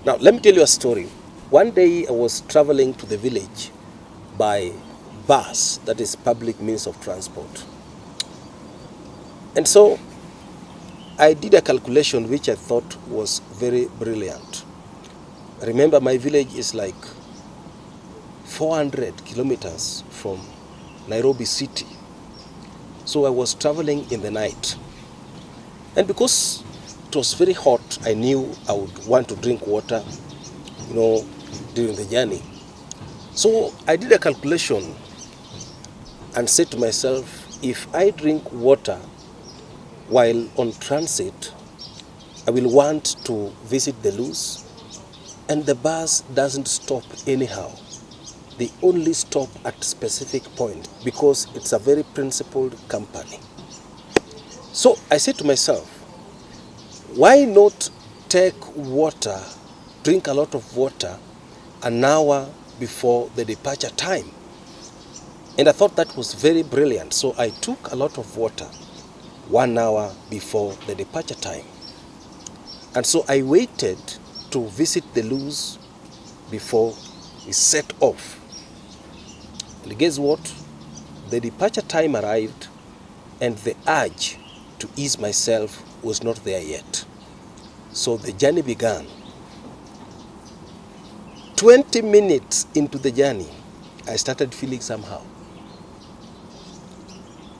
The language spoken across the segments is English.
Now, let me tell you a story. One day I was traveling to the village by bus, that is public means of transport. And so I did a calculation which I thought was very brilliant. Remember, my village is like 400 kilometers from Nairobi city. So I was traveling in the night. And because it was very hot, I knew I would want to drink water, during the journey. So I did a calculation and said to myself, if I drink water while on transit, I will want to visit the Luz, and the bus doesn't stop anyhow. They only stop at specific point because it's a very principled company. So I said to myself, why not take water, drink a lot of water an hour before the departure time? And I thought that was very brilliant. So I took a lot of water 1 hour before the departure time. And so I waited to visit the Luz before we set off. And guess what? The departure time arrived and the urge to ease myself was not there yet. So the journey began. 20 minutes into the journey, I started feeling somehow.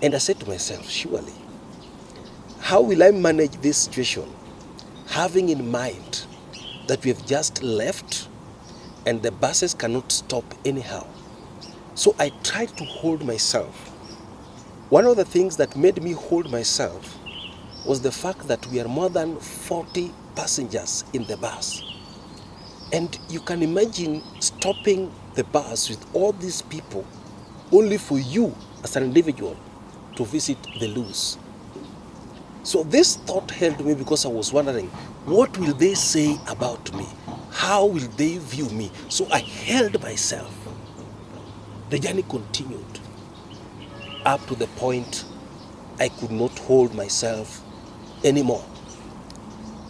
And I said to myself, surely, how will I manage this situation, having in mind that we have just left and the buses cannot stop anyhow? So I tried to hold myself. One of the things that made me hold myself was the fact that we are more than 40 passengers in the bus. And you can imagine stopping the bus with all these people only for you as an individual to visit the Luz. So this thought held me because I was wondering, what will they say about me? How will they view me? So I held myself. The journey continued up to the point I could not hold myself anymore.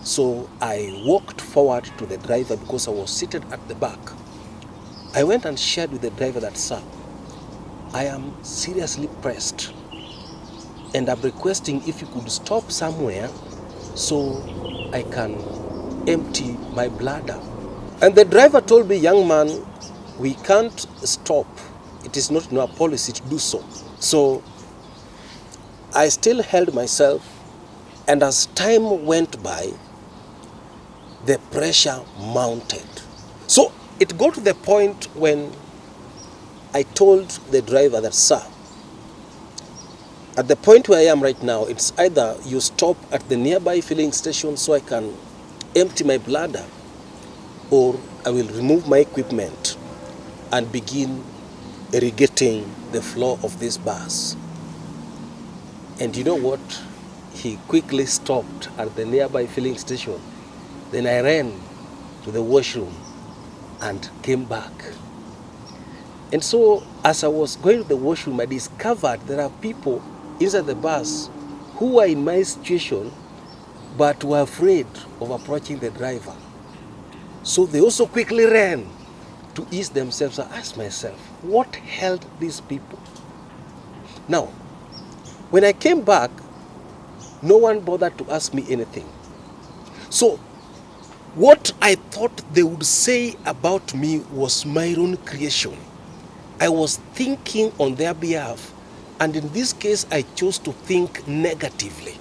So I walked forward to the driver because I was seated at the back. I went and shared with the driver that, sir, I am seriously pressed and I'm requesting if you could stop somewhere so I can empty my bladder. And the driver told me, young man, we can't stop. It is not in our policy to do so. So I still held myself, and as time went by, the pressure mounted. So it got to the point when I told the driver that, sir, at the point where I am right now, it's either you stop at the nearby filling station so I can empty my bladder, or I will remove my equipment and begin irrigating the floor of this bus. And you know what? He quickly stopped at the nearby filling station. Then I ran to the washroom and came back. And so as I was going to the washroom, I discovered there are people inside the bus who were in my situation but were afraid of approaching the driver. So they also quickly ran to ease themselves. I asked myself, what held these people? Now, when I came back, no one bothered to ask me anything. So what I thought they would say about me was my own creation. I was thinking on their behalf, and in this case, I chose to think negatively.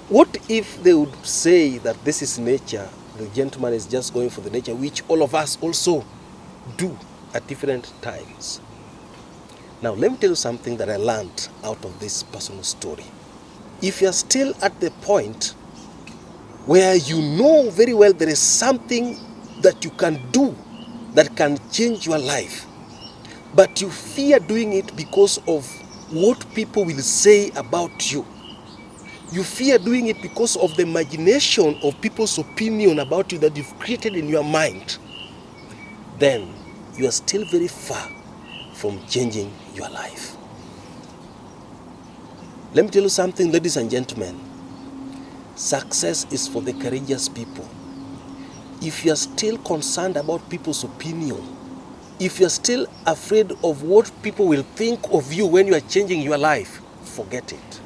What if they would say that this is nature, the gentleman is just going for the nature, which all of us also do at different times? Now, let me tell you something that I learned out of this personal story. If you're still at the point where you know very well there is something that you can do that can change your life, but you fear doing it because of what people will say about you, you fear doing it because of the imagination of people's opinion about you that you've created in your mind, then you are still very far from changing your life. Let me tell you something, ladies and gentlemen. Success is for the courageous people. if you're still concerned about people's opinion, if you're still afraid of what people will think of you when you are changing your life, forget it.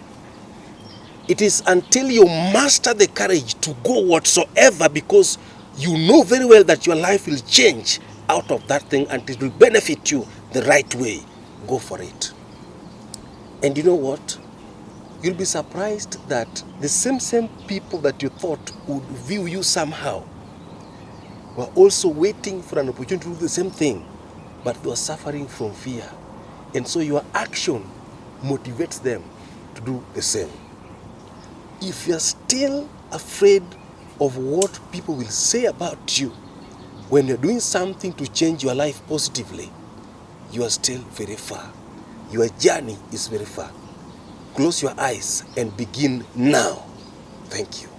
It is until you master the courage to go whatsoever, because you know very well that your life will change out of that thing and it will benefit you the right way. Go for it. And you know what? You'll be surprised that the same people that you thought would view you somehow were also waiting for an opportunity to do the same thing, but they were suffering from fear. And so your action motivates them to do the same. If you're still afraid of what people will say about you when you're doing something to change your life positively, you are still very far. Your journey is very far. Close your eyes and begin now. Thank you.